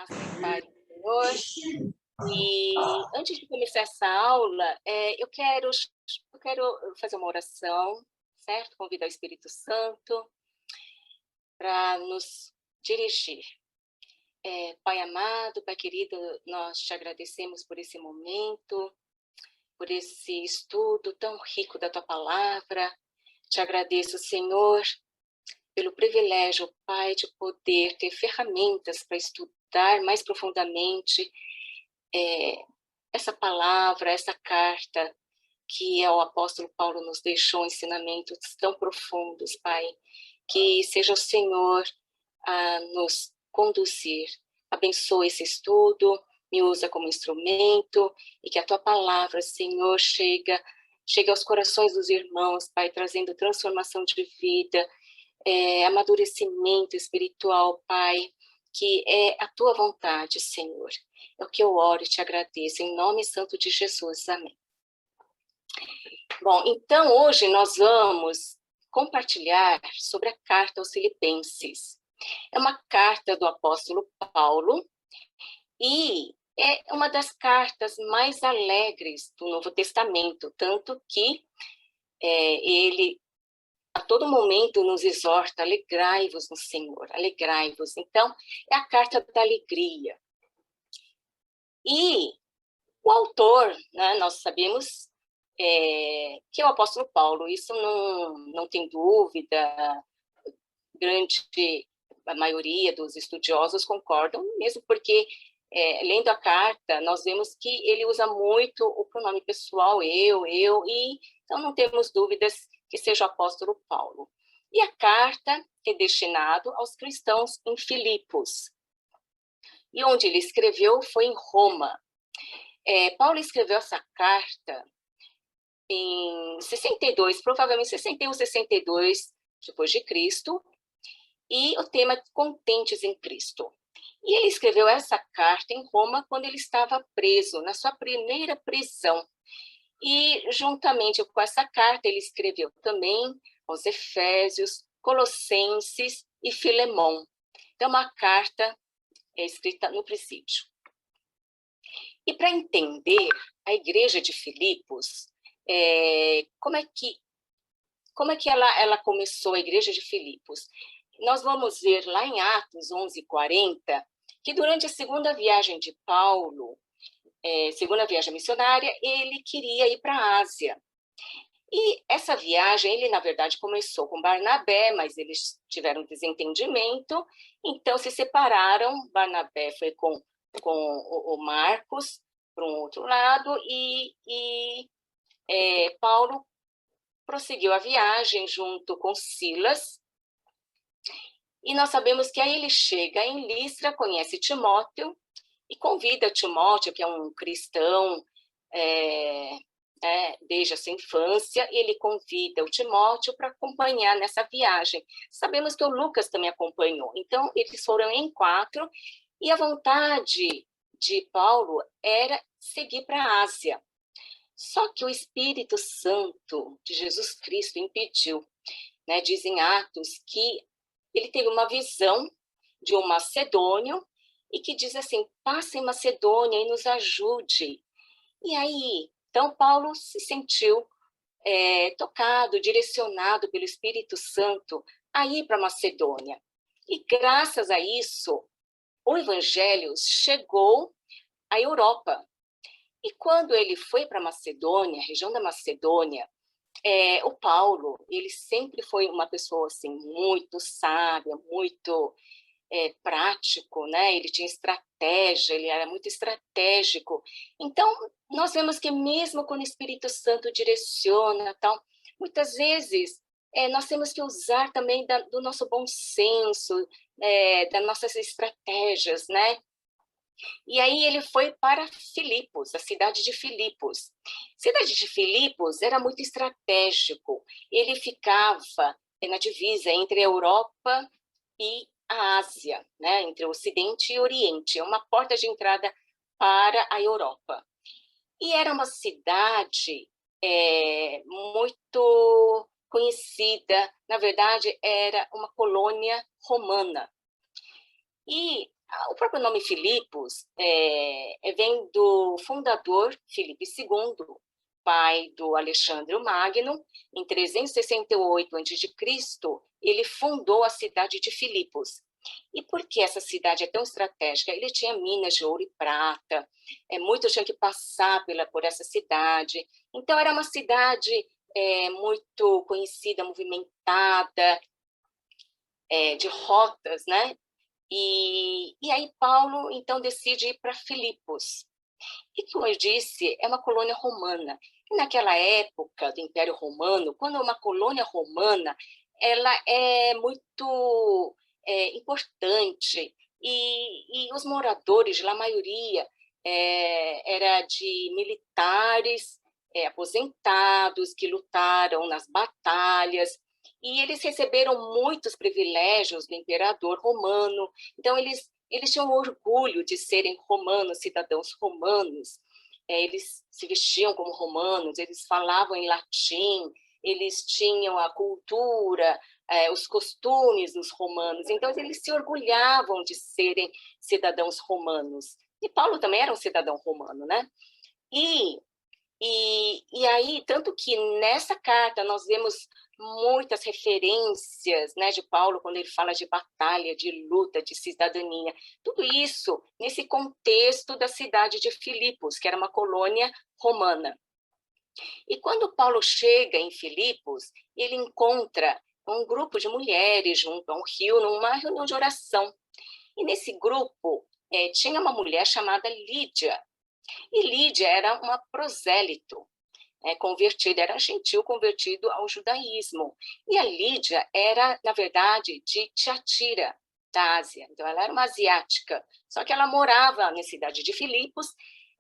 Graça e paz do Senhor. E antes de começar essa aula, eu quero fazer uma oração, certo? Convidar o Espírito Santo para nos dirigir. Pai amado, Pai querido, nós te agradecemos por esse momento, por esse estudo tão rico da tua palavra. Te agradeço, Senhor, pelo privilégio, Pai, de poder ter ferramentas para estudar mais profundamente essa palavra, essa carta que o apóstolo Paulo nos deixou, ensinamentos tão profundos, Pai. Que seja o Senhor a nos conduzir. Abençoe esse estudo, me usa como instrumento, e que a tua palavra, Senhor, chegue aos corações dos irmãos, Pai, trazendo transformação de vida, amadurecimento espiritual, Pai, que é a tua vontade, Senhor. É o que eu oro e te agradeço, em nome santo de Jesus. Amém. Bom, então hoje nós vamos compartilhar sobre a carta aos Filipenses. É uma carta do apóstolo Paulo e é uma das cartas mais alegres do Novo Testamento, tanto que ele a todo momento nos exorta: alegrai-vos no Senhor, alegrai-vos. Então, é a carta da alegria. E o autor, né, nós sabemos que é o apóstolo Paulo, isso não tem dúvida, a maioria dos estudiosos concordam, mesmo porque, lendo a carta, nós vemos que ele usa muito o pronome pessoal, eu, e então não temos dúvidas que seja o apóstolo Paulo. E a carta é destinada aos cristãos em Filipos. E onde ele escreveu foi em Roma. Paulo escreveu essa carta em 62, provavelmente 61, 62 depois de Cristo, e o tema é Contentes em Cristo. E ele escreveu essa carta em Roma quando ele estava preso, na sua primeira prisão. E, juntamente com essa carta, ele escreveu também aos Efésios, Colossenses e Filemão. Então, uma carta escrita no presídio. E para entender a igreja de Filipos, como é que ela começou, a igreja de Filipos? Nós vamos ver lá em Atos 11:40, que durante a segunda viagem de Paulo, segunda viagem missionária, ele queria ir para a Ásia. E essa viagem, ele, na verdade, começou com Barnabé, mas eles tiveram desentendimento, então se separaram. Barnabé foi com o Marcos para um outro lado, e Paulo prosseguiu a viagem junto com Silas. E nós sabemos que aí ele chega em Listra, conhece Timóteo, e convida Timóteo, que é um cristão desde a sua infância, e ele convida o Timóteo para acompanhar nessa viagem. Sabemos que o Lucas também acompanhou. Então, eles foram em 4, e a vontade de Paulo era seguir para a Ásia. Só que o Espírito Santo de Jesus Cristo impediu. Né? Diz em Atos que ele teve uma visão de um macedônio e que diz assim: passe em Macedônia e nos ajude. E aí, então, Paulo se sentiu tocado, direcionado pelo Espírito Santo a ir para Macedônia. E graças a isso, o evangelho chegou à Europa. E quando ele foi para Macedônia, a região da Macedônia, o Paulo, ele sempre foi uma pessoa assim, muito sábia, muito prático, né? Ele tinha estratégia, ele era muito estratégico. Então, nós vemos que mesmo quando o Espírito Santo direciona, tal, muitas vezes nós temos que usar também do nosso bom senso, das nossas estratégias, né? E aí ele foi para Filipos, a cidade de Filipos. A cidade de Filipos era muito estratégico. Ele ficava na divisa entre a Europa e a Ásia, né? Entre o Ocidente e o Oriente. É uma porta de entrada para a Europa. E era uma cidade muito conhecida. Na verdade, era uma colônia romana. E O próprio nome Filipos vem do fundador Filipe II, pai do Alexandre o Magno. Em 368 a.C., ele fundou a cidade de Filipos. E por que essa cidade é tão estratégica? Ele tinha minas de ouro e prata, muitos tinham que passar por essa cidade. Então, era uma cidade muito conhecida, movimentada, de rotas, né? E aí Paulo, então, decide ir para Filipos. E, como eu disse, é uma colônia romana. E naquela época do Império Romano, quando uma colônia romana, ela é muito importante. E os moradores, a maioria, era de militares aposentados que lutaram nas batalhas, e eles receberam muitos privilégios do imperador romano. Então, eles tinham orgulho de serem romanos, cidadãos romanos. Eles se vestiam como romanos, eles falavam em latim, eles tinham a cultura, os costumes dos romanos. Então, eles se orgulhavam de serem cidadãos romanos. E Paulo também era um cidadão romano, né? E aí, tanto que nessa carta nós vemos muitas referências, né, de Paulo, quando ele fala de batalha, de luta, de cidadania. Tudo isso nesse contexto da cidade de Filipos, que era uma colônia romana. E quando Paulo chega em Filipos, ele encontra um grupo de mulheres junto a um rio, numa reunião de oração. E nesse grupo tinha uma mulher chamada Lídia. E Lídia era uma prosélito, convertida, era gentil convertido ao judaísmo. E a Lídia era, na verdade, de Tiatira, da Ásia. Então, ela era uma asiática. Só que ela morava na cidade de Filipos.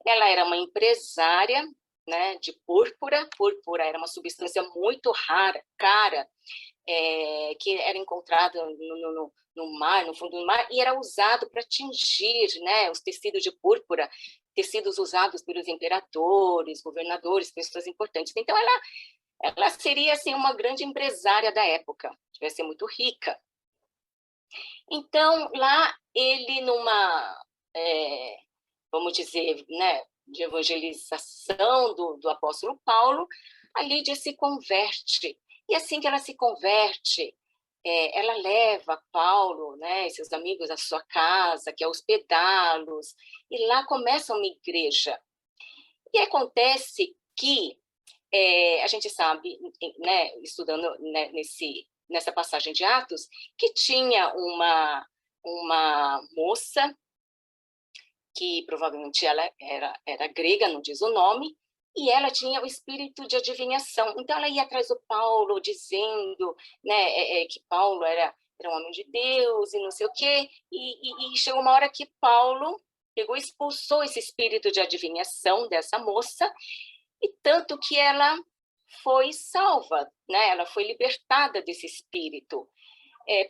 Ela era uma empresária, né, de púrpura. Púrpura era uma substância muito rara, cara, que era encontrada no mar, no fundo do mar, e era usado para tingir, né, os tecidos de púrpura, tecidos usados pelos imperadores, governadores, pessoas importantes. Então, ela seria assim, uma grande empresária da época, devia ser muito rica. Então, lá ele, vamos dizer, né, de evangelização do apóstolo Paulo, a Lídia se converte. E assim que ela se converte, ela leva Paulo, né, e seus amigos à sua casa, quer hospedá-los, e lá começa uma igreja. E acontece que a gente sabe, né, estudando, né, nessa passagem de Atos, que tinha uma moça, que provavelmente ela era grega, não diz o nome, e ela tinha o espírito de adivinhação. Então, ela ia atrás do Paulo, dizendo, né, que Paulo era um homem de Deus, e não sei o quê, e chegou uma hora que Paulo pegou e expulsou esse espírito de adivinhação dessa moça, e tanto que ela foi salva, né? Ela foi libertada desse espírito.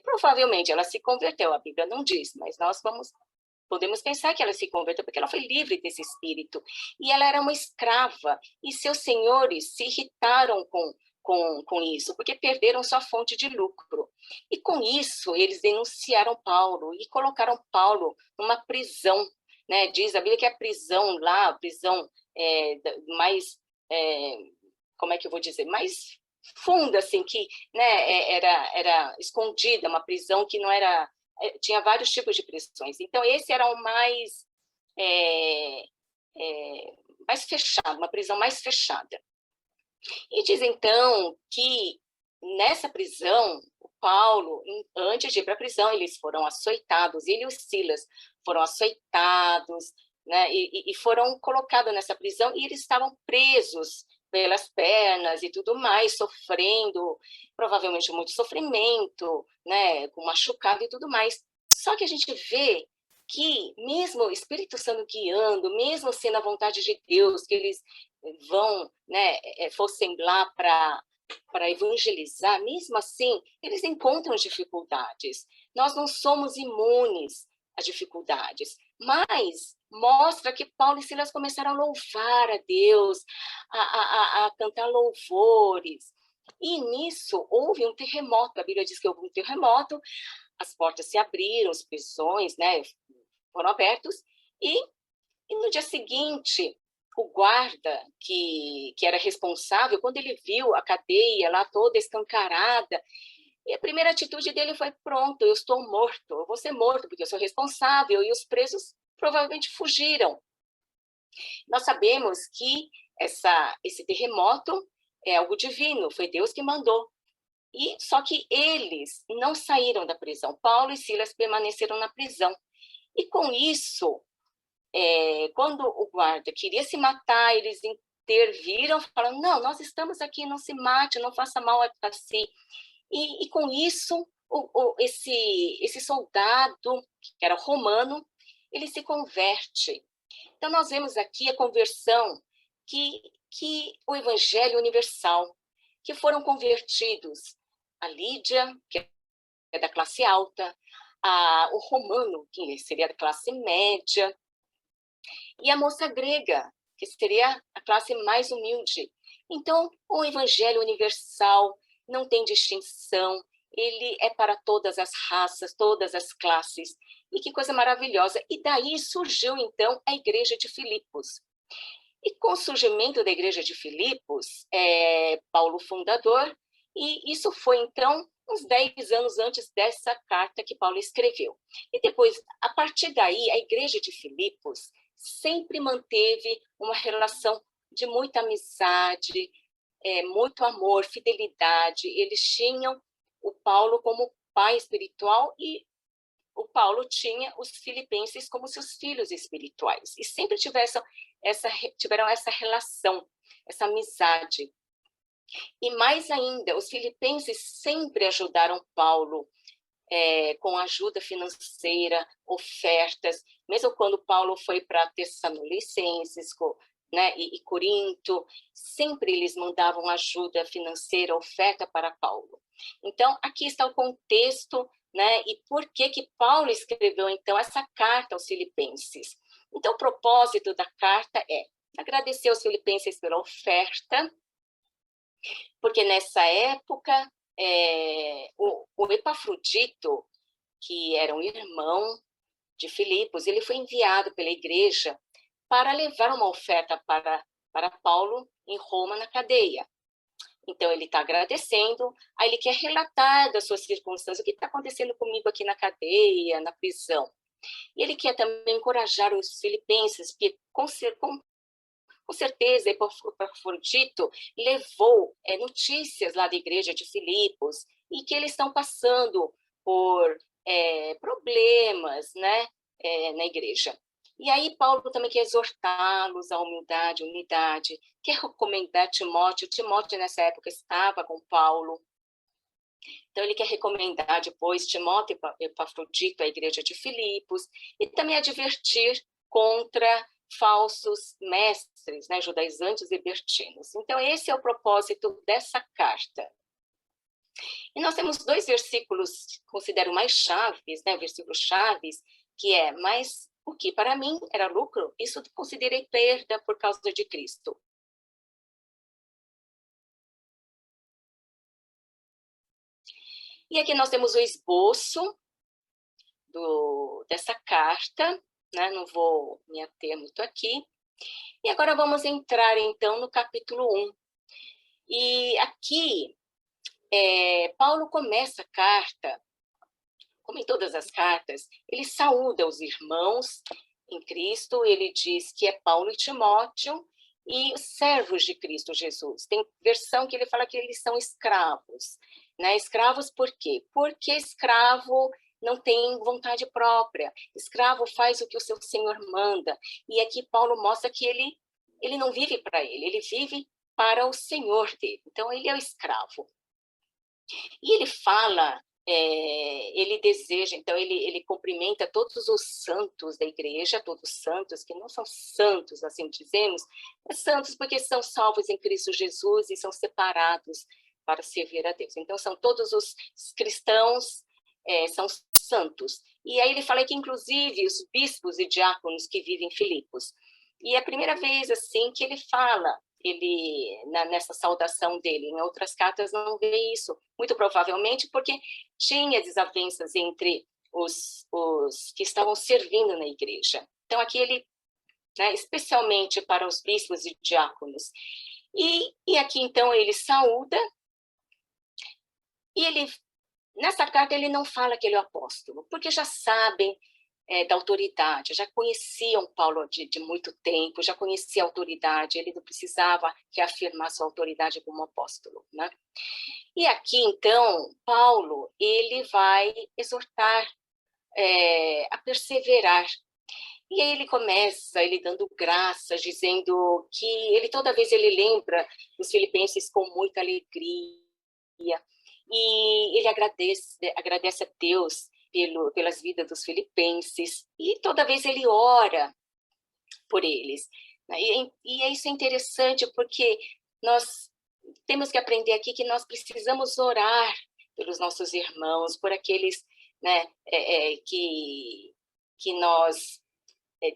Provavelmente ela se converteu, a Bíblia não diz, mas nós podemos pensar que ela se converteu porque ela foi livre desse espírito. E ela era uma escrava, e seus senhores se irritaram com isso, porque perderam sua fonte de lucro. E com isso, eles denunciaram Paulo e colocaram Paulo numa prisão. Né? Diz a Bíblia que a prisão lá, a prisão mais, como é que eu vou dizer, mais funda, assim, que, né, era escondida, uma prisão que não era... tinha vários tipos de prisões. Então, esse era o mais fechado, uma prisão mais fechada. E diz, então, que nessa prisão, o Paulo, antes de ir para a prisão, eles foram açoitados, ele e o Silas foram açoitados, né, e foram colocados nessa prisão, e eles estavam presos pelas pernas e tudo mais, sofrendo, provavelmente muito sofrimento, né, com machucado e tudo mais. Só que a gente vê que mesmo o Espírito Santo guiando, mesmo sendo a vontade de Deus, que eles vão, né, fossem lá para evangelizar, mesmo assim, eles encontram dificuldades. Nós não somos imunes a dificuldades, mas mostra que Paulo e Silas começaram a louvar a Deus, a cantar louvores, e nisso houve um terremoto. A Bíblia diz que houve um terremoto, as portas se abriram, as prisões, né, foram abertos, e no dia seguinte, o guarda que era responsável, quando ele viu a cadeia lá toda escancarada, e a primeira atitude dele foi: pronto, eu estou morto, eu vou ser morto, porque eu sou responsável, e os presos provavelmente fugiram. Nós sabemos que esse terremoto é algo divino, foi Deus que mandou. E só que eles não saíram da prisão. Paulo e Silas permaneceram na prisão. E com isso, quando o guarda queria se matar, eles interviram, falando: não, nós estamos aqui, não se mate, não faça mal a si. E com isso, esse soldado, que era romano, ele se converte. Então, nós vemos aqui a conversão, que o evangelho universal, que foram convertidos a Lídia, que é da classe alta, o romano, que seria da classe média, e a moça grega, que seria a classe mais humilde. Então, o evangelho universal não tem distinção, ele é para todas as raças, todas as classes. E que coisa maravilhosa! E daí surgiu, então, a igreja de Filipos. E com o surgimento da igreja de Filipos, Paulo fundador, e isso foi, então, uns 10 anos antes dessa carta que Paulo escreveu. E depois, a partir daí, a igreja de Filipos sempre manteve uma relação de muita amizade, muito amor, fidelidade. Eles tinham o Paulo como pai espiritual e o Paulo tinha os filipenses como seus filhos espirituais. E sempre tiveram essa relação, essa amizade. E mais ainda, os filipenses sempre ajudaram Paulo com ajuda financeira, ofertas, mesmo quando Paulo foi para Tessalonicenses, né, e Corinto, sempre eles mandavam ajuda financeira, oferta para Paulo. Então, aqui está o contexto, né, e por que Paulo escreveu, então, essa carta aos filipenses. Então, o propósito da carta é agradecer aos filipenses pela oferta, porque nessa época, o Epafrodito, que era um irmão de Filipos, ele foi enviado pela igreja para levar uma oferta para Paulo em Roma, na cadeia. Então, ele está agradecendo, aí ele quer relatar das suas circunstâncias, o que está acontecendo comigo aqui na cadeia, na prisão. E ele quer também encorajar os filipenses, porque com certeza Epafrodito levou notícias lá da igreja de Filipos, e que eles estão passando por problemas, né, na igreja. E aí Paulo também quer exortá-los à humildade, unidade, quer recomendar Timóteo. Timóteo, nessa época, estava com Paulo. Então, ele quer recomendar depois Timóteo e Epafrodito à igreja de Filipos, e também advertir contra falsos mestres, né, judaizantes e libertinos. Então, esse é o propósito dessa carta. E nós temos 2 versículos, considero mais chaves, né, versículos chaves, que é: mas o que para mim era lucro, isso considerei perda por causa de Cristo. E aqui nós temos o esboço dessa carta, né? Não vou me ater muito aqui. E agora vamos entrar, então, no capítulo 1. E aqui, Paulo começa a carta, como em todas as cartas, ele saúda os irmãos em Cristo, ele diz que é Paulo e Timóteo, e os servos de Cristo Jesus. Tem versão que ele fala que eles são escravos. Né? Escravos por quê? Porque escravo não tem vontade própria. Escravo faz o que o seu senhor manda. E aqui Paulo mostra que ele não vive para ele vive para o senhor dele. Então, ele é o escravo. E ele fala, ele deseja, então ele cumprimenta todos os santos da igreja, todos os santos que não são santos, assim dizemos, mas santos porque são salvos em Cristo Jesus e são separados para servir a Deus. Então, são todos os cristãos, são santos. E aí ele fala que, inclusive, os bispos e diáconos que vivem em Filipos. E é a primeira vez, assim, que ele fala, nessa saudação dele. Em outras cartas não vê isso, muito provavelmente porque tinha desavenças entre os que estavam servindo na igreja. Então, aqui ele, né, especialmente para os bispos e diáconos. E aqui, então, ele saúda, e ele, nessa carta ele não fala que ele é o apóstolo, porque já sabem da autoridade, já conheciam Paulo de muito tempo, já conhecia a autoridade, ele não precisava reafirmar sua autoridade como apóstolo, né? E aqui, então, Paulo, ele vai exortar a perseverar. E aí ele começa, ele dando graças, dizendo que ele toda vez ele lembra os filipenses com muita alegria, e ele agradece a Deus pelas vidas dos filipenses, e toda vez ele ora por eles. E isso é interessante, porque nós temos que aprender aqui que nós precisamos orar pelos nossos irmãos, por aqueles, né, que nós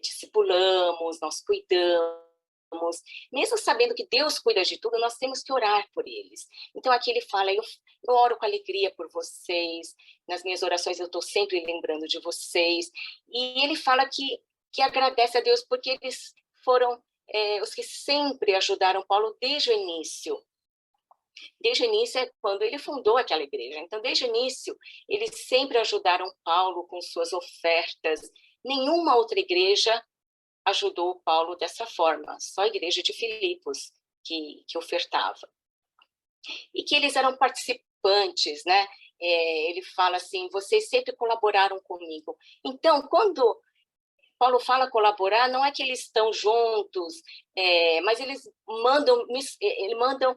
discipulamos, nós cuidamos, mesmo sabendo que Deus cuida de tudo, nós temos que orar por eles. Então aqui ele fala, eu oro com alegria por vocês, nas minhas orações eu estou sempre lembrando de vocês, e ele fala que agradece a Deus porque eles foram os que sempre ajudaram Paulo desde o início. Desde o início é quando ele fundou aquela igreja. Então, desde o início, eles sempre ajudaram Paulo com suas ofertas. Nenhuma outra igreja ajudou Paulo dessa forma, só a igreja de Filipos que ofertava. E que eles eram participantes, né? Ele fala assim, vocês sempre colaboraram comigo. Então, quando Paulo fala colaborar, não é que eles estão juntos, mas eles mandam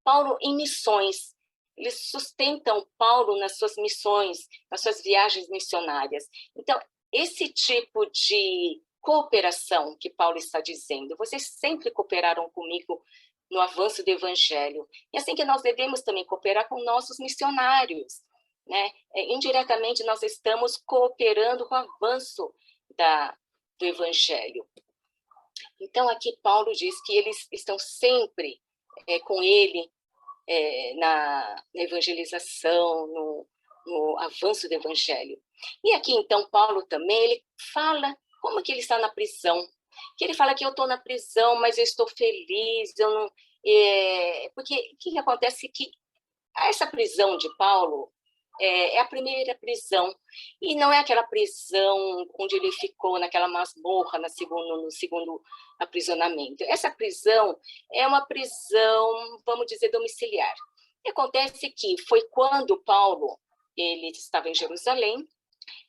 Paulo em missões. Eles sustentam Paulo nas suas missões, nas suas viagens missionárias. Então, esse tipo de cooperação que Paulo está dizendo, vocês sempre cooperaram comigo no avanço do evangelho. E assim que nós devemos também cooperar com nossos missionários, né? Indiretamente, nós estamos cooperando com o avanço do evangelho. Então, aqui Paulo diz que eles estão sempre com ele na evangelização, no avanço do evangelho. E aqui, então, Paulo também, ele fala como que ele está na prisão. Que ele fala que eu estou na prisão, mas eu estou feliz, eu não... porque o que acontece que essa prisão de Paulo é a primeira prisão, e não é aquela prisão onde ele ficou naquela masmorra no segundo aprisionamento. Essa prisão é uma prisão, vamos dizer, domiciliar. E acontece que foi quando Paulo ele estava em Jerusalém,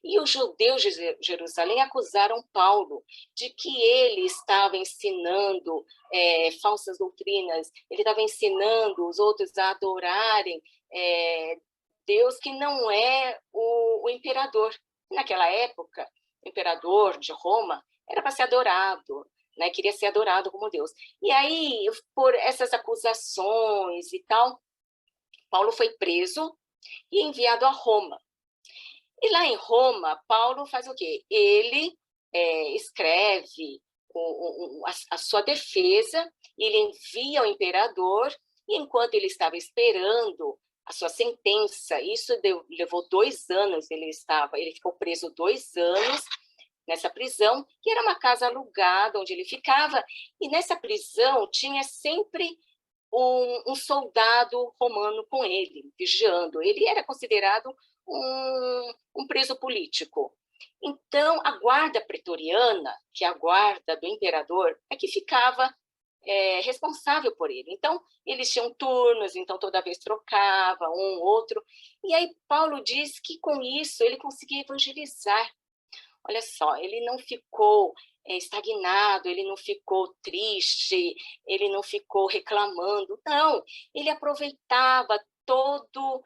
e os judeus de Jerusalém acusaram Paulo de que ele estava ensinando falsas doutrinas, ele estava ensinando os outros a adorarem Deus que não é o imperador. Naquela época, o imperador de Roma era para ser adorado, né? Queria ser adorado como Deus. E aí, por essas acusações e tal, Paulo foi preso e enviado a Roma. E lá em Roma, Paulo faz o quê? Ele escreve a sua defesa, ele envia ao imperador, e enquanto ele estava esperando a sua sentença, isso levou 2 anos, ele ficou preso 2 anos nessa prisão, que era uma casa alugada onde ele ficava, e nessa prisão tinha sempre um soldado romano com ele, vigiando. Ele era considerado um preso político. Então, a guarda pretoriana, que é a guarda do imperador, é que ficava responsável por ele. Então, eles tinham turnos, então toda vez trocava outro. E aí Paulo diz que com isso ele conseguia evangelizar. Olha só, ele não ficou estagnado, ele não ficou triste, ele não ficou reclamando. Não, ele aproveitava todo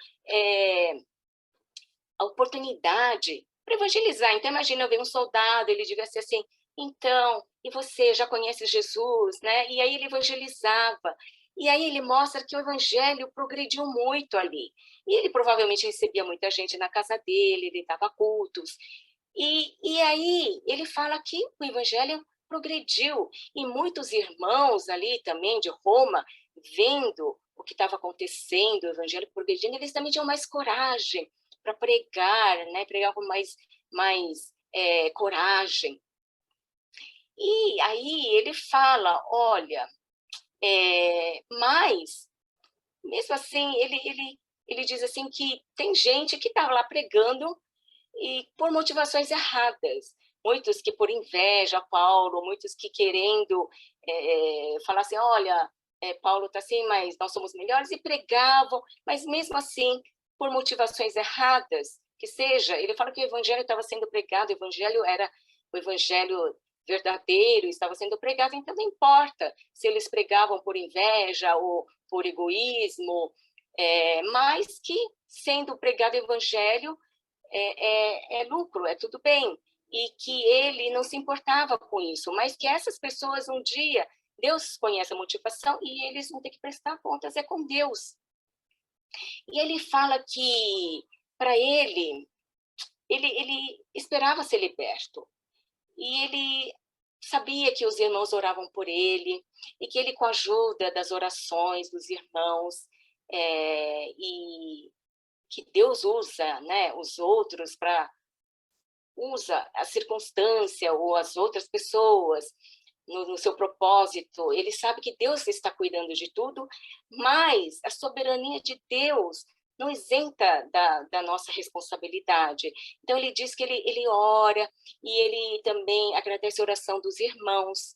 a oportunidade para evangelizar. Então, imagina, eu ver um soldado, ele devia ser assim, então, e você já conhece Jesus, né? E aí ele evangelizava. E aí ele mostra que o evangelho progrediu muito ali. E ele provavelmente recebia muita gente na casa dele, ele dava cultos. E aí ele fala que o evangelho progrediu. E muitos irmãos ali também de Roma, vendo o que estava acontecendo, o evangelho progredindo, eles também tinham mais coragem pregar, né? Pregar com mais coragem. E aí ele fala, olha, mas, mesmo assim, ele diz assim que tem gente que estava lá pregando e por motivações erradas. Muitos que por inveja a Paulo, muitos que querendo falar assim, olha, Paulo está assim, mas nós somos melhores, e pregavam, mas mesmo assim, por motivações erradas, que seja, ele fala que o evangelho estava sendo pregado, o evangelho era o evangelho verdadeiro, estava sendo pregado, então não importa se eles pregavam por inveja ou por egoísmo, mas que sendo pregado o evangelho é lucro, é tudo bem, e que ele não se importava com isso, mas que essas pessoas um dia, Deus conhece a motivação e eles vão ter que prestar contas, é com Deus. E ele fala que, para ele esperava ser liberto, e ele sabia que os irmãos oravam por ele, e que ele, com a ajuda das orações dos irmãos, e que Deus usa, né, os outros usa a circunstância ou as outras pessoas no seu propósito. Ele sabe que Deus está cuidando de tudo, mas a soberania de Deus não isenta da nossa responsabilidade. Então, ele diz que ele ora e ele também agradece a oração dos irmãos.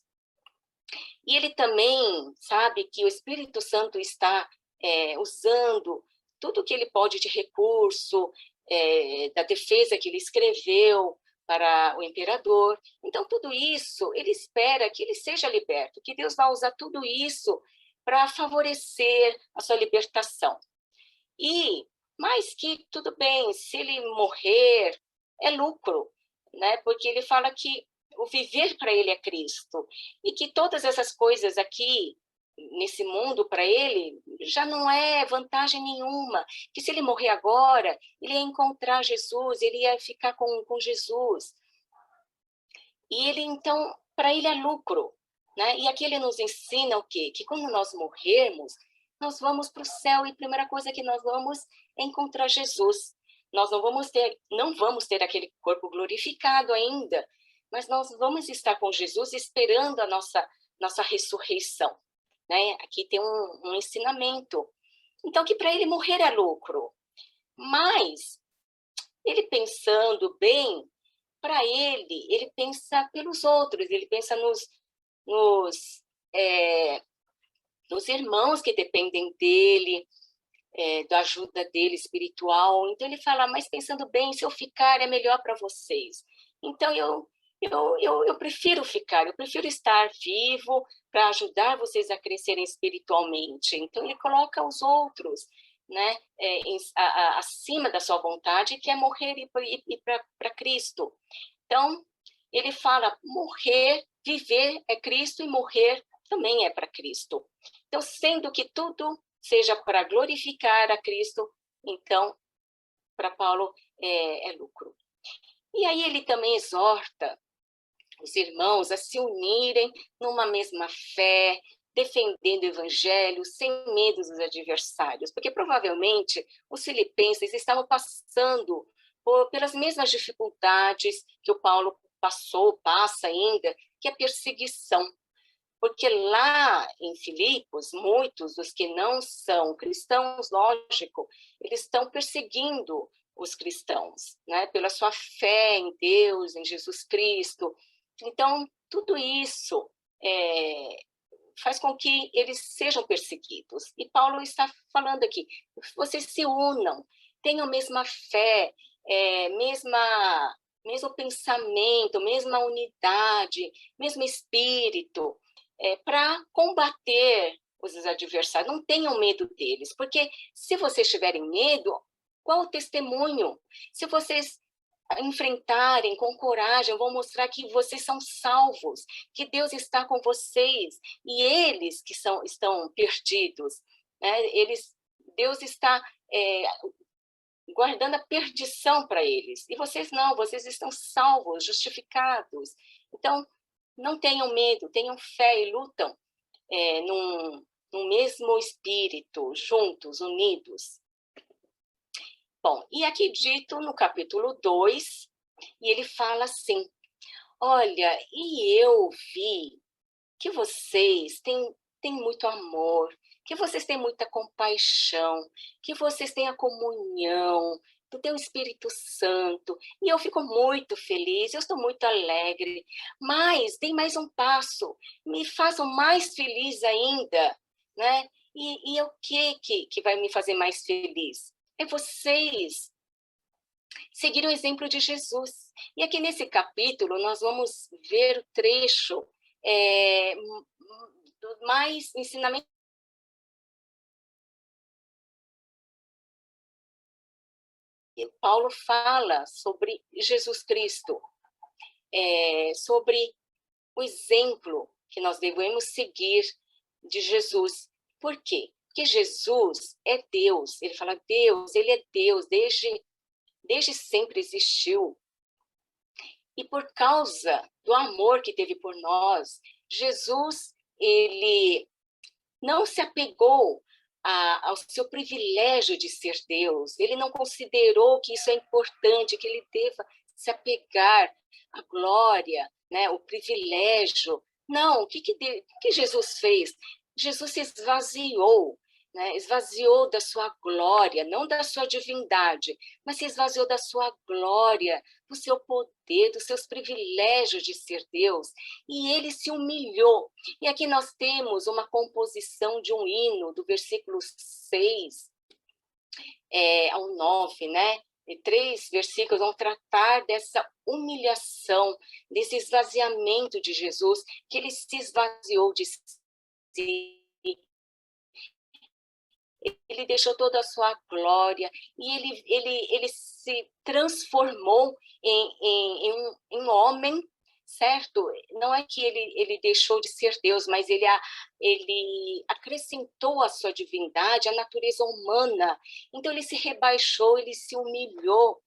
E ele também sabe que o Espírito Santo está usando tudo que ele pode de recurso, da defesa que ele escreveu para o imperador. Então, tudo isso, ele espera que ele seja liberto, que Deus vai usar tudo isso para favorecer a sua libertação. Mas que tudo bem, se ele morrer, é lucro, né? Porque ele fala que o viver para ele é Cristo, e que todas essas coisas aqui, nesse mundo, para ele, já não é vantagem nenhuma, que se ele morrer agora, ele ia encontrar Jesus, ele ia ficar com Jesus. E ele, então, para ele é lucro, né? E aqui ele nos ensina o quê? Que quando nós morrermos, nós vamos para o céu, e a primeira coisa que nós vamos é encontrar Jesus. Nós não vamos ter aquele corpo glorificado ainda, mas nós vamos estar com Jesus esperando a nossa ressurreição, né? Aqui tem um ensinamento. Então, que para ele morrer é lucro. Mas, ele pensando bem, para ele pensa pelos outros, ele pensa nos, é, nos irmãos que dependem dele, da ajuda dele espiritual. Então, ele fala, mas pensando bem, se eu ficar é melhor para vocês. Então, eu prefiro ficar, eu prefiro estar vivo para ajudar vocês a crescerem espiritualmente. Então, ele coloca os outros, né, acima da sua vontade, que é morrer e ir para Cristo. Então, ele fala, viver é Cristo, e morrer também é para Cristo. Então, sendo que tudo seja para glorificar a Cristo, então, para Paulo, é lucro. E aí ele também exorta os irmãos a se unirem numa mesma fé, defendendo o evangelho, sem medo dos adversários, porque provavelmente os filipenses estavam passando pelas mesmas dificuldades que o Paulo passa ainda, que é a perseguição. Porque lá em Filipos, muitos dos que não são cristãos, lógico, eles estão perseguindo os cristãos, né? Pela sua fé em Deus, em Jesus Cristo. Então, tudo isso faz com que eles sejam perseguidos. E Paulo está falando aqui, vocês se unam, tenham a mesma fé, mesmo pensamento, mesma unidade, mesmo espírito, para combater os adversários. Não tenham medo deles, porque se vocês tiverem medo, qual o testemunho? Se vocês enfrentarem com coragem, vão mostrar que vocês são salvos, que Deus está com vocês, e eles que estão perdidos, né? Deus está guardando a perdição para eles, e vocês não, vocês estão salvos, justificados. Então, não tenham medo, tenham fé e lutam num mesmo espírito, juntos, unidos. Bom, e aqui dito no capítulo 2, e ele fala assim: olha, e eu vi que vocês têm muito amor, que vocês têm muita compaixão, que vocês têm a comunhão do teu Espírito Santo, e eu fico muito feliz, eu estou muito alegre, mas dêem mais um passo, me façam mais feliz ainda, né? E o que vai me fazer mais feliz? É vocês seguir o exemplo de Jesus. E aqui nesse capítulo nós vamos ver o trecho do mais ensinamento. Paulo fala sobre Jesus Cristo, sobre o exemplo que nós devemos seguir de Jesus. Por quê? Porque Jesus é Deus. Ele fala Deus, ele é Deus, desde sempre existiu. E por causa do amor que teve por nós, Jesus, ele não se apegou ao seu privilégio de ser Deus. Ele não considerou que isso é importante, que ele deva se apegar à glória, né, o privilégio. Não, o que Jesus fez? Jesus se esvaziou, né? Esvaziou da sua glória, não da sua divindade, mas se esvaziou da sua glória, do seu poder, dos seus privilégios de ser Deus, e ele se humilhou. E aqui nós temos uma composição de um hino, do versículo 6 ao 9, né? E 3 versículos vão tratar dessa humilhação, desse esvaziamento de Jesus, que ele se esvaziou de si, ele deixou toda a sua glória, e ele se transformou em homem, certo? Não é que ele deixou de ser Deus, mas ele acrescentou à sua divindade a natureza humana. Então ele se rebaixou, ele se humilhou,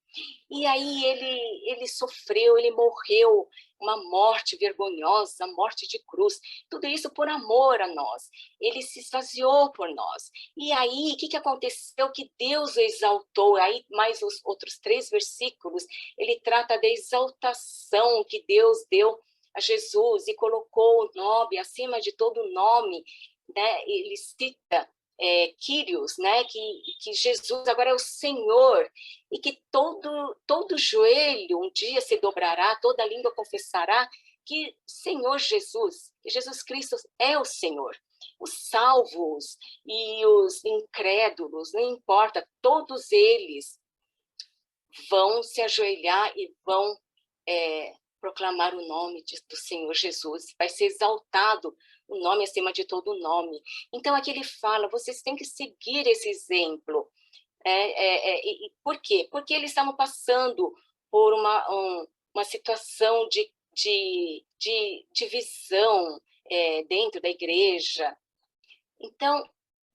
e aí ele sofreu, ele morreu uma morte vergonhosa, morte de cruz, tudo isso por amor a nós. Ele se esvaziou por nós. E aí, o que aconteceu? Que Deus o exaltou. Aí, mais os outros 3 versículos, ele trata da exaltação que Deus deu a Jesus e colocou o nome acima de todo nome, né? Ele cita Kyrios, né? Que Jesus agora é o Senhor, e que todo joelho um dia se dobrará, toda língua confessará que Senhor Jesus, que Jesus Cristo é o Senhor. Os salvos e os incrédulos, não importa, todos eles vão se ajoelhar e vão proclamar o nome do Senhor Jesus. Vai ser exaltado o nome acima de todo nome. Então, aqui ele fala, vocês têm que seguir esse exemplo. Por quê? Porque eles estavam passando por uma situação de divisão dentro da igreja. Então,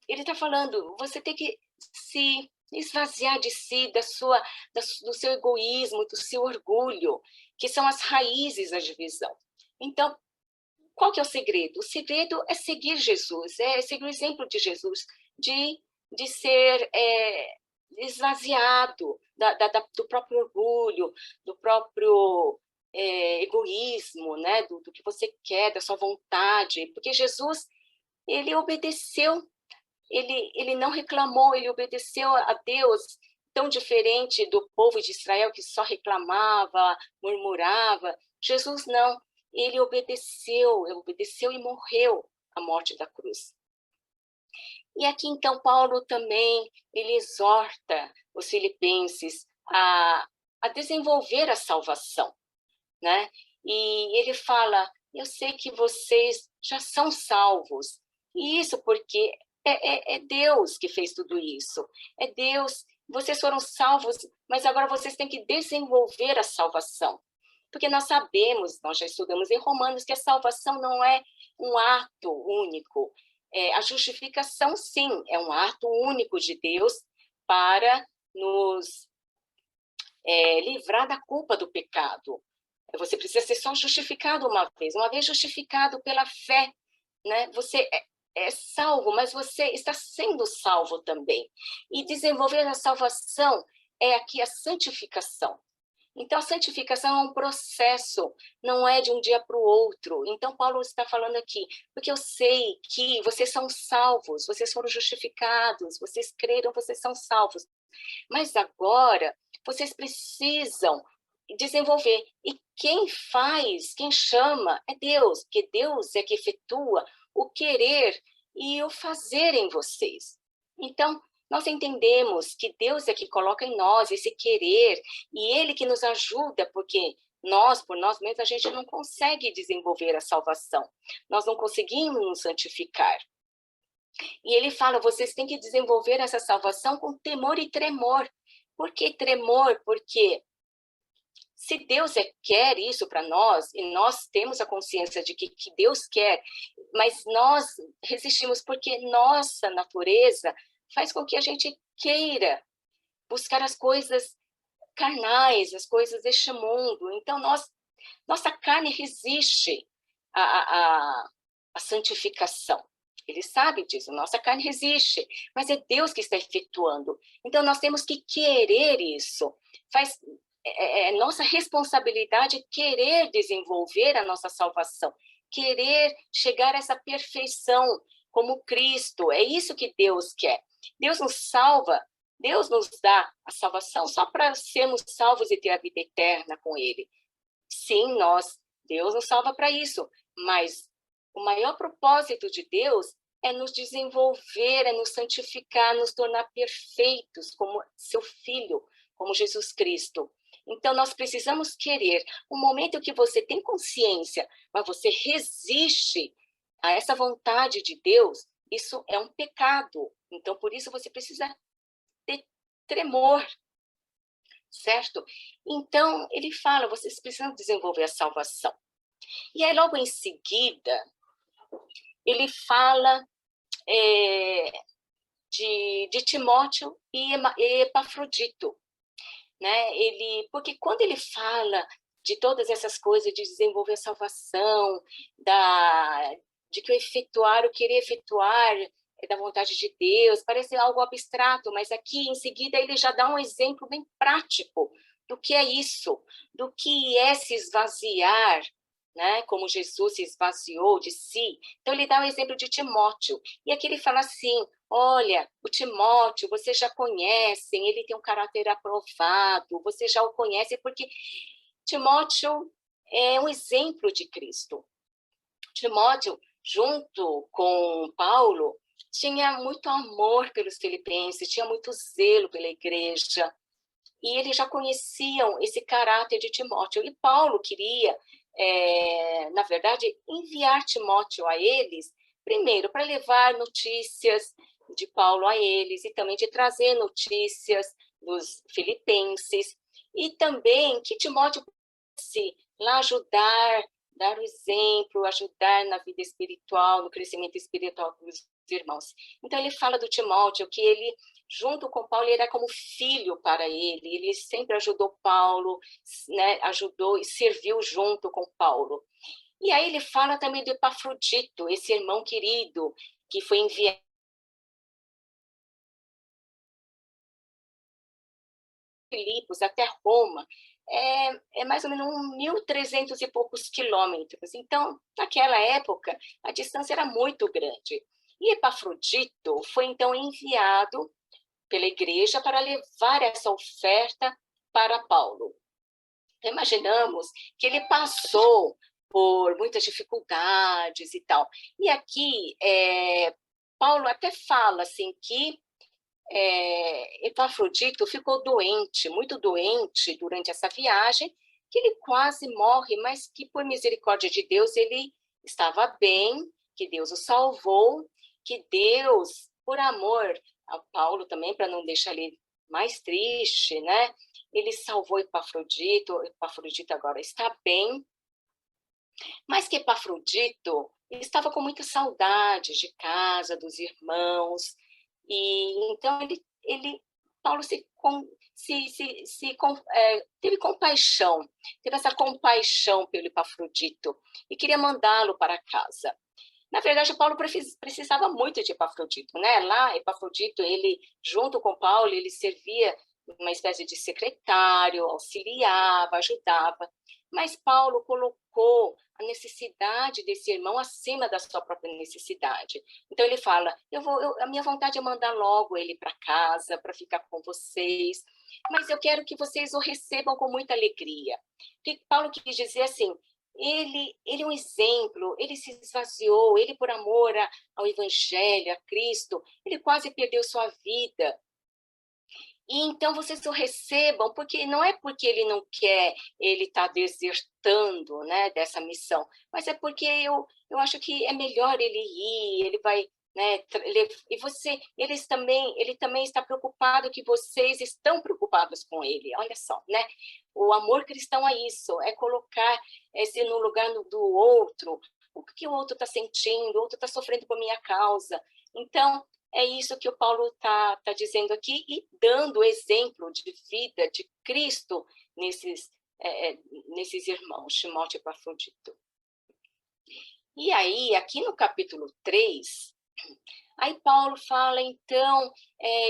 ele está falando, você tem que se esvaziar de si, do seu egoísmo, do seu orgulho, que são as raízes da divisão. Então, qual que é o segredo? O segredo é seguir Jesus, é seguir o exemplo de Jesus, de ser esvaziado do próprio orgulho, do próprio egoísmo, né? do que você quer, da sua vontade, porque Jesus, ele obedeceu, ele não reclamou, ele obedeceu a Deus, tão diferente do povo de Israel que só reclamava, murmurava. Jesus não, ele obedeceu e morreu a morte da cruz. E aqui, então, Paulo também, ele exorta os filipenses a desenvolver a salvação, né? E ele fala, eu sei que vocês já são salvos, e isso porque é Deus que fez tudo isso, é Deus, vocês foram salvos, mas agora vocês têm que desenvolver a salvação, porque nós sabemos, nós já estudamos em Romanos, que a salvação não é um ato único, a justificação, sim, é um ato único de Deus para nos livrar da culpa do pecado. Você precisa ser só justificado uma vez justificado pela fé, né? Você é salvo, mas você está sendo salvo também. E desenvolver a salvação é aqui a santificação. Então, a santificação é um processo, não é de um dia para o outro. Então, Paulo está falando aqui, porque eu sei que vocês são salvos, vocês foram justificados, vocês creram, vocês são salvos. Mas agora, vocês precisam desenvolver. E quem faz, quem chama, é Deus, porque Deus é que efetua o querer e o fazer em vocês. Então, nós entendemos que Deus é que coloca em nós esse querer, e Ele que nos ajuda, porque nós, por nós mesmos, a gente não consegue desenvolver a salvação. Nós não conseguimos nos santificar. E ele fala, vocês têm que desenvolver essa salvação com temor e tremor. Por que tremor? Porque se Deus quer isso para nós, e nós temos a consciência de que Deus quer, mas nós resistimos porque nossa natureza faz com que a gente queira buscar as coisas carnais, as coisas deste mundo. Então, nossa carne resiste à santificação. Ele sabe disso, nossa carne resiste, mas é Deus que está efetuando. Então, nós temos que querer isso. É nossa responsabilidade querer desenvolver a nossa salvação, querer chegar a essa perfeição como Cristo. É isso que Deus quer. Deus nos salva, Deus nos dá a salvação só para sermos salvos e ter a vida eterna com Ele. Sim, Deus nos salva para isso, mas o maior propósito de Deus é nos desenvolver, é nos santificar, nos tornar perfeitos como seu Filho, como Jesus Cristo. Então, nós precisamos querer. O momento que você tem consciência, mas você resiste a essa vontade de Deus, isso é um pecado. Então, por isso, você precisa ter tremor, certo? Então, ele fala, vocês precisam desenvolver a salvação. E aí, logo em seguida, ele fala de Timóteo e Epafrodito, né? Porque quando ele fala de todas essas coisas, de desenvolver a salvação, de que o querer efetuar é da vontade de Deus, parece algo abstrato, mas aqui em seguida ele já dá um exemplo bem prático do que é isso, do que é se esvaziar, né? Como Jesus se esvaziou de si. Então ele dá o exemplo de Timóteo, e aqui ele fala assim, olha, o Timóteo, vocês já conhecem, ele tem um caráter aprovado, vocês já o conhecem, porque Timóteo é um exemplo de Cristo. Timóteo, junto com Paulo, tinha muito amor pelos filipenses, tinha muito zelo pela igreja, e eles já conheciam esse caráter de Timóteo. E Paulo queria, na verdade, enviar Timóteo a eles, primeiro, para levar notícias de Paulo a eles, e também de trazer notícias dos filipenses, e também que Timóteo pudesse lá ajudar, dar o exemplo, ajudar na vida espiritual, no crescimento espiritual dos irmãos. Então, ele fala do Timóteo, que ele, junto com Paulo, ele era como filho para ele sempre ajudou Paulo, né, ajudou e serviu junto com Paulo. E aí ele fala também do Epafrodito, esse irmão querido, que foi enviado Filipos até Roma, é mais ou menos 1.300 e poucos quilômetros. Então, naquela época, a distância era muito grande. E Epafrodito foi, então, enviado pela igreja para levar essa oferta para Paulo. Então, imaginamos que ele passou por muitas dificuldades e tal. E aqui, Paulo até fala assim, que Epafrodito ficou doente, muito doente durante essa viagem, que ele quase morre, mas que por misericórdia de Deus ele estava bem, que Deus o salvou, que Deus, por amor a Paulo também, para não deixar ele mais triste, né? Ele salvou Epafrodito agora está bem, mas que Epafrodito estava com muita saudade de casa, dos irmãos, e então Paulo teve compaixão, teve essa compaixão pelo Epafrodito e queria mandá-lo para casa. Na verdade, Paulo precisava muito de Epafrodito, né? Lá, Epafrodito, ele, junto com Paulo, ele servia uma espécie de secretário, auxiliava, ajudava. Mas Paulo colocou a necessidade desse irmão acima da sua própria necessidade. Então ele fala, a minha vontade é mandar logo ele para casa, para ficar com vocês, mas eu quero que vocês o recebam com muita alegria. Porque Paulo quis dizer assim, ele é um exemplo, ele se esvaziou, ele por amor ao Evangelho, a Cristo, ele quase perdeu sua vida. E então vocês o recebam, porque não é porque ele não quer, ele está desertando, né, dessa missão, mas é porque eu acho que é melhor ele ir, ele vai, né, e ele também está preocupado que vocês estão preocupados com ele, olha só, né? O amor cristão é isso, é colocar esse no lugar do outro, o que o outro está sentindo, o outro está sofrendo por minha causa. Então, é isso que o Paulo está dizendo aqui e dando exemplo de vida de Cristo nesses irmãos, Timóteo e Epafrodito. E aí, aqui no capítulo 3, aí Paulo fala, então,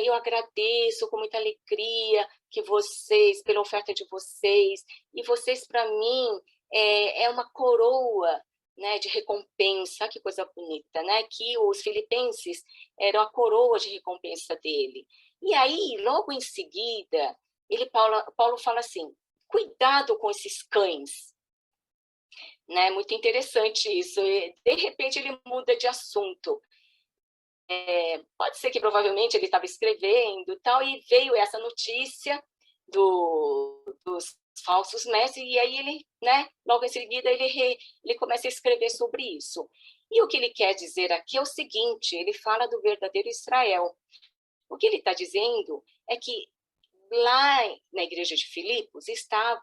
eu agradeço com muita alegria que vocês, pela oferta de vocês, e vocês para mim é uma coroa, né, de recompensa, que coisa bonita, né? Que os filipenses eram a coroa de recompensa dele. E aí, logo em seguida, Paulo fala assim, cuidado com esses cães, né? Muito interessante isso. E, de repente ele muda de assunto. Pode ser que provavelmente ele estava escrevendo tal, e veio essa notícia dos falsos mestres, e aí ele, né, logo em seguida, ele começa a escrever sobre isso. E o que ele quer dizer aqui é o seguinte, ele fala do verdadeiro Israel. O que ele está dizendo é que lá na igreja de Filipos estava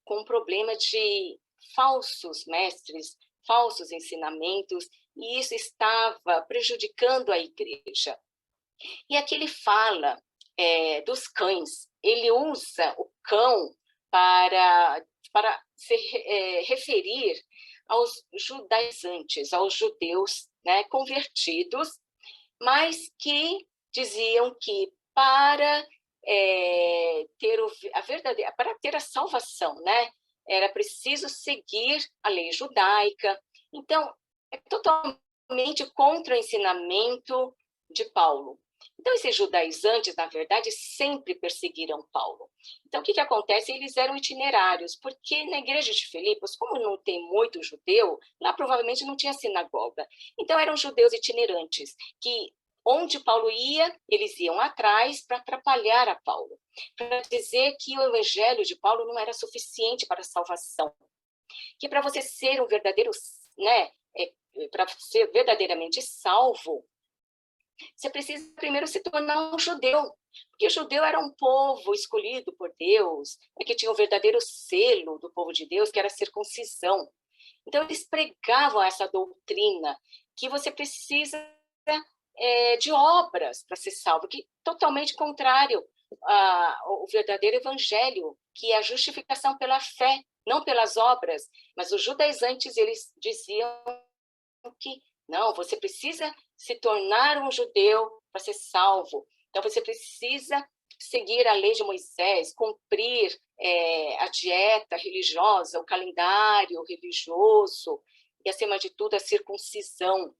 com um problema de falsos mestres, falsos ensinamentos, e isso estava prejudicando a igreja. E aqui ele fala dos cães, ele usa o cão para se referir aos judaizantes, aos judeus, né, convertidos, mas que diziam que para ter a salvação, né, era preciso seguir a lei judaica. Então, é totalmente contra o ensinamento de Paulo. Então, esses judaizantes, na verdade, sempre perseguiram Paulo. Então, o que acontece? Eles eram itinerários, porque na igreja de Filipos, como não tem muito judeu, lá provavelmente não tinha sinagoga. Então, eram judeus itinerantes, que onde Paulo ia, eles iam atrás para atrapalhar a Paulo, para dizer que o evangelho de Paulo não era suficiente para a salvação, que para você ser um verdadeiro, né, para ser verdadeiramente salvo, você precisa primeiro se tornar um judeu, porque o judeu era um povo escolhido por Deus, que tinha o verdadeiro selo do povo de Deus, que era a circuncisão. Então, eles pregavam essa doutrina, que você precisa de obras para ser salvo, que é totalmente contrário ao verdadeiro evangelho, que é a justificação pela fé, não pelas obras. Mas os judaizantes, eles diziam que não, você precisa se tornar um judeu para ser salvo. Então, você precisa seguir a lei de Moisés, cumprir a dieta religiosa, o calendário religioso, e, acima de tudo, a circuncisão,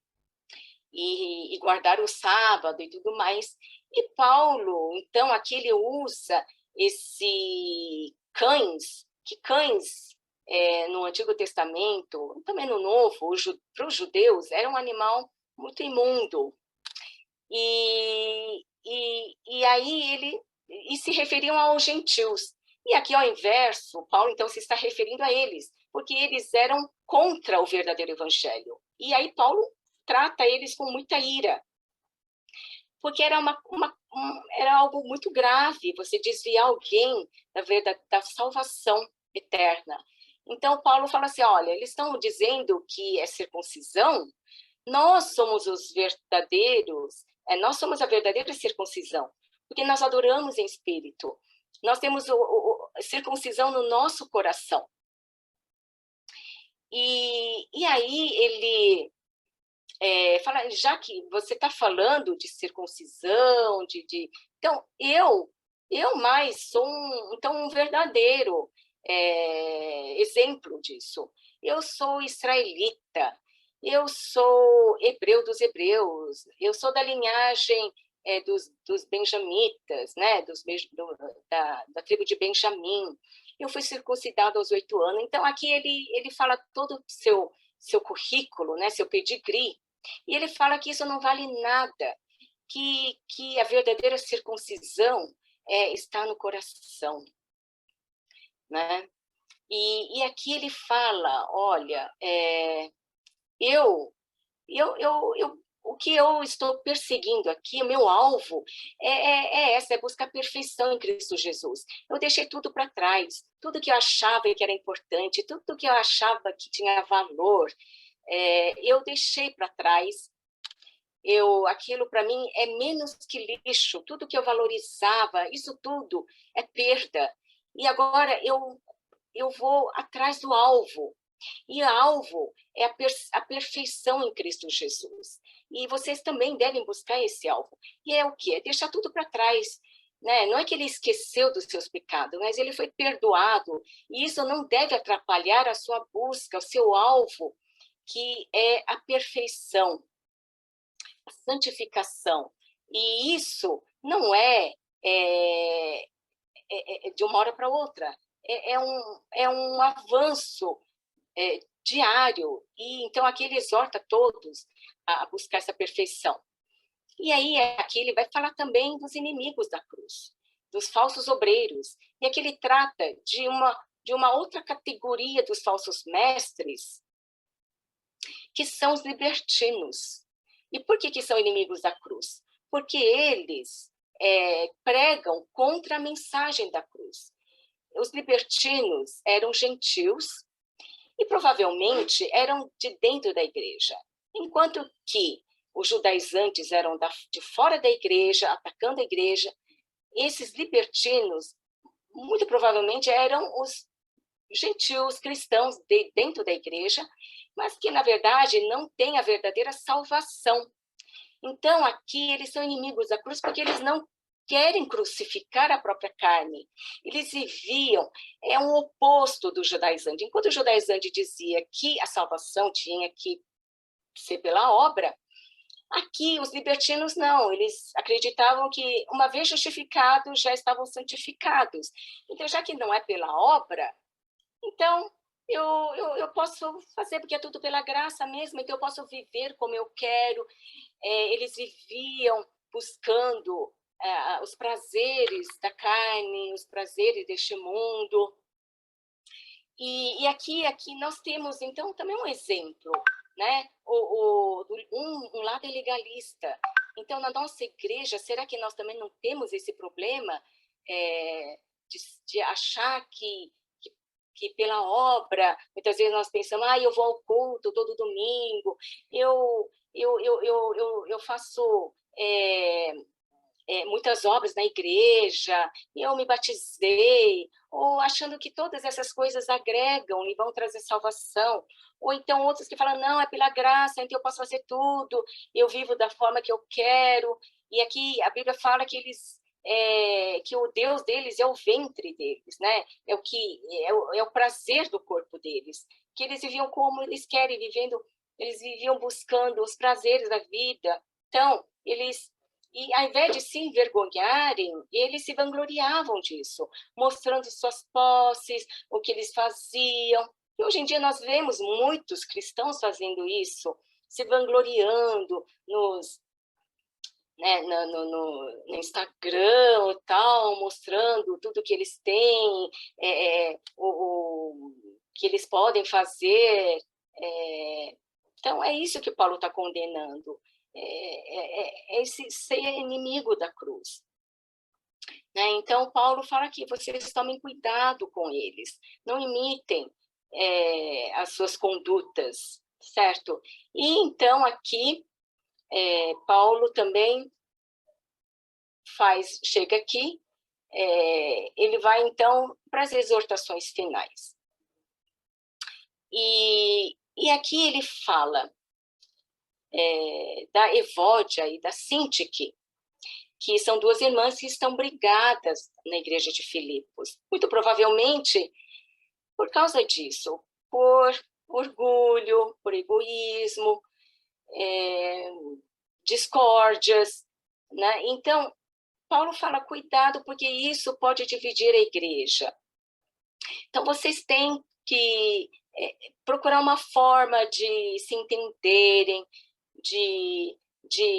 e guardar o sábado e tudo mais. E Paulo, então, aqui ele usa esse cães, que cães no Antigo Testamento, também no Novo, para os judeus, era um animal muito imundo. E aí se referiam aos gentios. E aqui, ao inverso, Paulo, então, se está referindo a eles, porque eles eram contra o verdadeiro evangelho. E aí Paulo trata eles com muita ira, porque era era algo muito grave você desviar alguém da salvação eterna. Então, Paulo fala assim, olha, eles estão dizendo que é circuncisão, nós somos os verdadeiros, nós somos a verdadeira circuncisão, porque nós adoramos em espírito, nós temos a circuncisão no nosso coração. E aí ele fala, já que você está falando de circuncisão, então eu mais sou um verdadeiro exemplo disso. Eu sou israelita, eu sou hebreu dos hebreus, eu sou da linhagem dos benjamitas, né, da tribo de Benjamim. Eu fui circuncidado aos 8 anos. Então, aqui ele fala todo o seu currículo, né, seu pedigree, e ele fala que isso não vale nada, que a verdadeira circuncisão está no coração, né? E aqui ele fala, olha, o que eu estou perseguindo aqui, o meu alvo é buscar a perfeição em Cristo Jesus. Eu deixei tudo para trás, tudo que eu achava que era importante, tudo que eu achava que tinha valor, eu deixei para trás. Aquilo para mim é menos que lixo, tudo que eu valorizava, isso tudo é perda. E agora eu vou atrás do alvo. E o alvo é a perfeição em Cristo Jesus. E vocês também devem buscar esse alvo. E é o quê? É deixar tudo para trás. Né? Não é que ele esqueceu dos seus pecados, mas ele foi perdoado. E isso não deve atrapalhar a sua busca, o seu alvo, que é a perfeição, a santificação. E isso não de uma hora para outra. É um avanço diário. E então aqui ele exorta todos a buscar essa perfeição. E aí aqui ele vai falar também dos inimigos da cruz, dos falsos obreiros. E aqui ele trata de uma outra categoria dos falsos mestres, que são os libertinos. E por que são inimigos da cruz? Porque eles pregam contra a mensagem da cruz. Os libertinos eram gentios e provavelmente eram de dentro da igreja, enquanto que os judaizantes eram de fora da igreja, atacando a igreja. Esses libertinos, muito provavelmente, eram os gentios cristãos dentro da igreja, mas que, na verdade, não têm a verdadeira salvação. Então, aqui, eles são inimigos da cruz porque eles não querem crucificar a própria carne. Eles viviam, um oposto do judaizante. Enquanto o judaizante dizia que a salvação tinha que ser pela obra, aqui os libertinos não, eles acreditavam que uma vez justificados já estavam santificados. Então, já que não é pela obra, então eu posso fazer, porque é tudo pela graça mesmo, então eu posso viver como eu quero. Eles viviam buscando os prazeres da carne, os prazeres deste mundo. E aqui nós temos, então, também um exemplo, né? Um lado é legalista. Então, na nossa igreja, será que nós também não temos esse problema de achar que pela obra, muitas vezes nós pensamos, eu vou ao culto todo domingo, eu faço muitas obras na igreja, eu me batizei, ou achando que todas essas coisas agregam e vão trazer salvação. Ou então outros que falam, não, é pela graça, então eu posso fazer tudo, eu vivo da forma que eu quero. E aqui a Bíblia fala que que o Deus deles é o ventre deles, né? É o prazer do corpo deles, que eles viviam como eles querem, eles viviam buscando os prazeres da vida. Então, e ao invés de se envergonharem, eles se vangloriavam disso, mostrando suas posses, o que eles faziam. E hoje em dia nós vemos muitos cristãos fazendo isso, se vangloriando no Instagram e tal, mostrando tudo que eles têm, o que eles podem fazer. Então, é isso que Paulo está condenando. Esse ser inimigo da cruz. Né? Então, Paulo fala aqui, vocês tomem cuidado com eles, não imitem as suas condutas, certo? E então, aqui, Paulo também chega aqui, ele vai então para as exortações finais. E aqui ele fala da Evódia e da Sintique. que são duas irmãs que estão brigadas na igreja de Filipos. Muito provavelmente por causa disso, por orgulho, por egoísmo, discórdias, né? Então, Paulo fala, cuidado, porque isso pode dividir a igreja. Então, vocês têm que procurar uma forma de se entenderem, de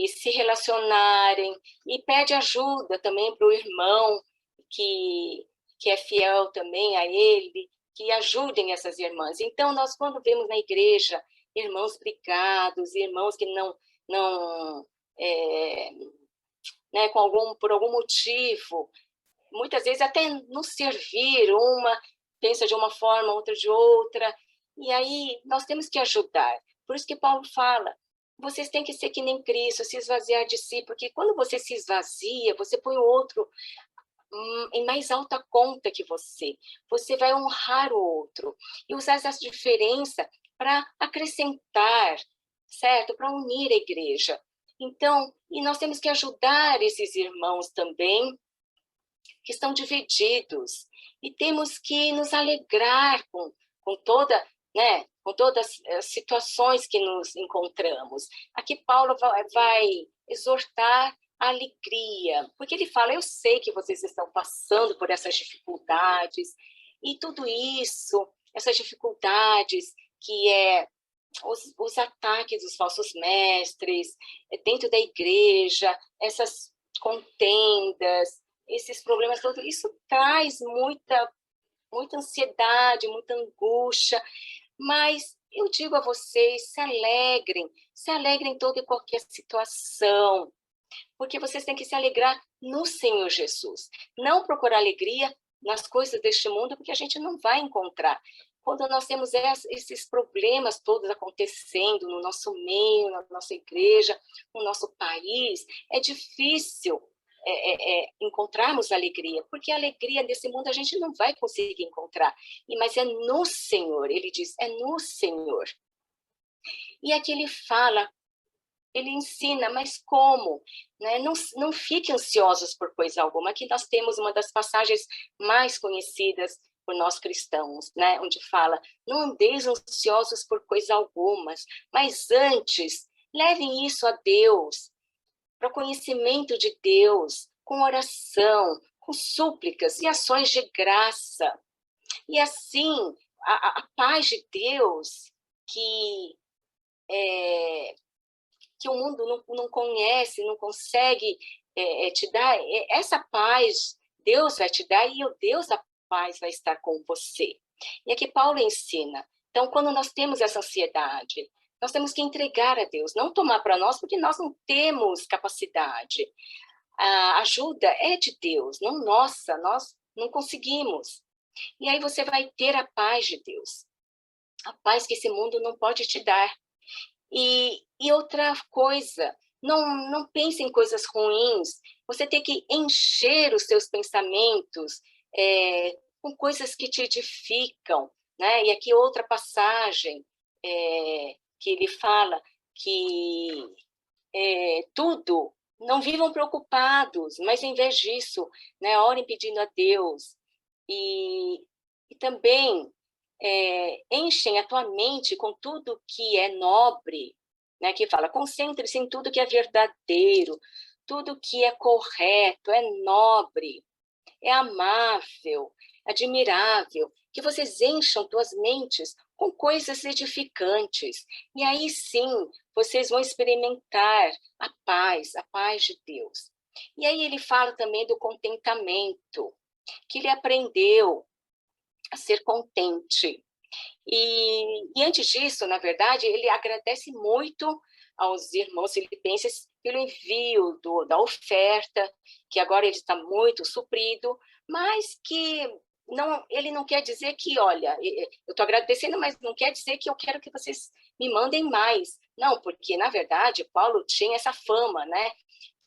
se relacionarem, e pede ajuda também para o irmão que é fiel também a ele, que ajudem essas irmãs. Então, nós quando vemos na igreja irmãos brigados, irmãos que não né, por algum motivo, muitas vezes até não servir, uma pensa de uma forma, outra de outra, e aí nós temos que ajudar. Por isso que Paulo fala, vocês têm que ser que nem Cristo, se esvaziar de si, porque quando você se esvazia, você põe o outro em mais alta conta que você vai honrar o outro, e usar essa diferença para acrescentar, certo? Para unir a igreja. Então, e nós temos que ajudar esses irmãos também, que estão divididos, e temos que nos alegrar com toda, né, com todas as situações que nos encontramos. Aqui Paulo vai exortar a alegria, porque ele fala, eu sei que vocês estão passando por essas dificuldades, e tudo isso, essas dificuldades que os ataques dos falsos mestres dentro da igreja, essas contendas, esses problemas todos, isso traz muita ansiedade, muita angústia, mas eu digo a vocês, se alegrem em toda e qualquer situação, porque vocês têm que se alegrar no Senhor Jesus, não procurar alegria nas coisas deste mundo, porque a gente não vai encontrar. Quando nós temos esses problemas todos acontecendo no nosso meio, na nossa igreja, no nosso país, é difícil encontrarmos alegria, porque a alegria desse mundo a gente não vai conseguir encontrar, mas é no Senhor, ele diz, é no Senhor. E aqui ele fala, ele ensina, mas como? Né? Não fiquem ansiosos por coisa alguma. Aqui nós temos uma das passagens mais conhecidas por nós cristãos, né? Onde fala, não andeis ansiosos por coisa alguma, mas antes, levem isso a Deus, para o conhecimento de Deus, com oração, com súplicas e ações de graça. E assim, a paz de Deus, que o mundo não conhece, não consegue te dar, essa paz Deus vai te dar, e o Deus da paz vai estar com você. E aqui Paulo ensina, então quando nós temos essa ansiedade, nós temos que entregar a Deus, não tomar para nós, porque nós não temos capacidade. A ajuda é de Deus, não nossa, nós não conseguimos. E aí você vai ter a paz de Deus, a paz que esse mundo não pode te dar. E outra coisa, não pense em coisas ruins, você tem que encher os seus pensamentos com coisas que te edificam, né? E aqui outra passagem que ele fala que tudo, não vivam preocupados, mas em vez disso, né, orem pedindo a Deus, e também enchem a tua mente com tudo que é nobre, né, que fala, concentre-se em tudo que é verdadeiro, tudo que é correto, é nobre, é amável, admirável, que vocês encham tuas mentes com coisas edificantes, e aí sim, vocês vão experimentar a paz de Deus. E aí ele fala também do contentamento, que ele aprendeu a ser contente. E antes disso, na verdade, ele agradece muito aos irmãos filipenses pelo envio da oferta, que agora ele está muito suprido, mas que ele não quer dizer que, olha, eu estou agradecendo, mas não quer dizer que eu quero que vocês me mandem mais. Não, porque, na verdade, Paulo tinha essa fama, né?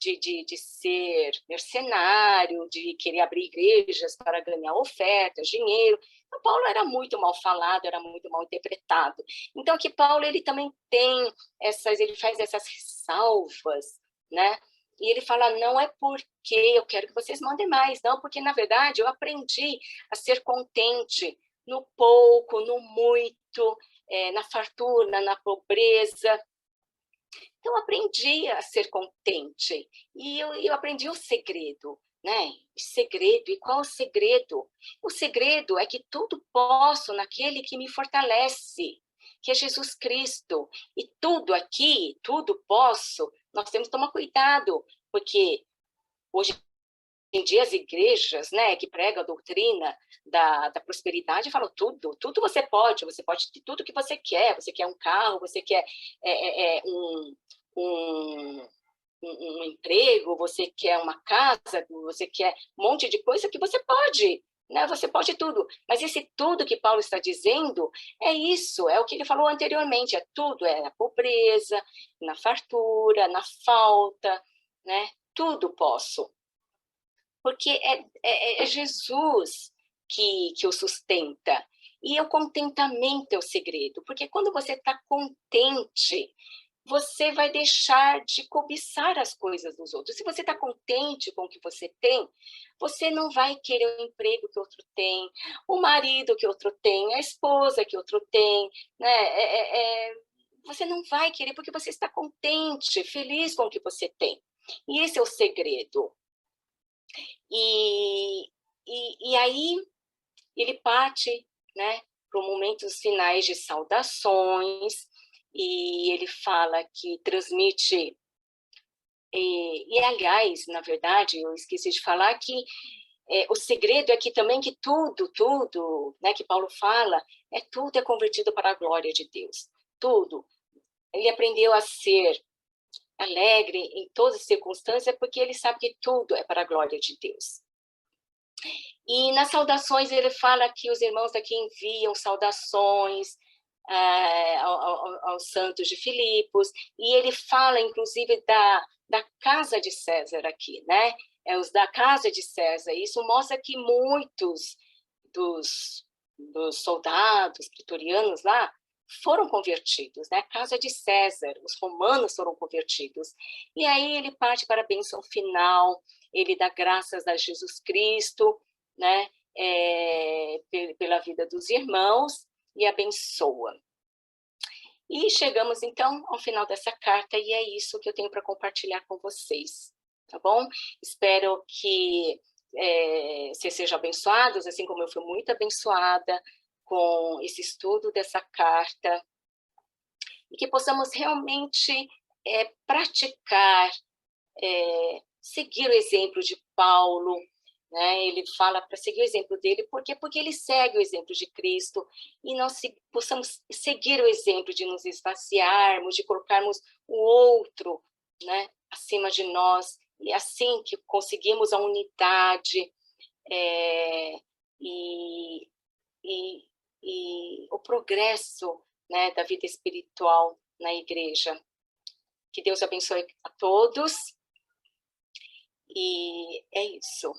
De ser mercenário, de querer abrir igrejas para ganhar ofertas, dinheiro. Então, Paulo era muito mal falado, era muito mal interpretado. Então, aqui Paulo ele também tem ele faz essas ressalvas, né? E ele fala, não é porque eu quero que vocês mandem mais, não, porque, na verdade, eu aprendi a ser contente no pouco, no muito, na fartura, na pobreza. Então, eu aprendi a ser contente. E eu aprendi o segredo, né? O segredo. E qual o segredo? O segredo é que tudo posso naquele que me fortalece, que é Jesus Cristo. E tudo aqui, tudo posso, nós temos que tomar cuidado, porque hoje em dia as igrejas, né, que pregam a doutrina da prosperidade, falam tudo você pode ter tudo que você quer um carro, você quer um, um emprego, você quer uma casa, você quer um monte de coisa que você pode, né? Você pode tudo. Mas esse tudo que Paulo está dizendo é isso, é o que ele falou anteriormente, é tudo, é na pobreza, na fartura, na falta, né? Tudo posso. Porque é Jesus que o sustenta. E o contentamento é o segredo, porque quando você está contente, você vai deixar de cobiçar as coisas dos outros. Se você está contente com o que você tem, você não vai querer o emprego que outro tem, o marido que outro tem, a esposa que outro tem, né? Você não vai querer porque você está contente, feliz com o que você tem. E esse é o segredo. E aí ele parte, né, para momentos finais de saudações, e ele fala que transmite, aliás, na verdade, eu esqueci de falar que o segredo é que também que tudo, né, que Paulo fala, tudo é convertido para a glória de Deus, tudo. Ele aprendeu a ser alegre em todas as circunstâncias, porque ele sabe que tudo é para a glória de Deus. E nas saudações ele fala que os irmãos aqui enviam saudações aos santos de Filipos, e ele fala, inclusive, da casa de César aqui, né? Os da casa de César. Isso mostra que muitos dos soldados pretorianos lá foram convertidos, né? A casa de César, os romanos foram convertidos. E aí ele parte para a bênção final, ele dá graças a Jesus Cristo, né? Pela vida dos irmãos, e abençoa. E chegamos, então, ao final dessa carta, e é isso que eu tenho para compartilhar com vocês, tá bom? Espero que vocês sejam abençoados, assim como eu fui muito abençoada com esse estudo dessa carta, e que possamos realmente praticar, seguir o exemplo de Paulo, né? Ele fala para seguir o exemplo dele, por quê? Porque ele segue o exemplo de Cristo, e nós possamos seguir o exemplo de nos esvaziarmos, de colocarmos o outro, né, acima de nós, e assim que conseguimos a unidade e o progresso, né, da vida espiritual na igreja. Que Deus abençoe a todos, e é isso.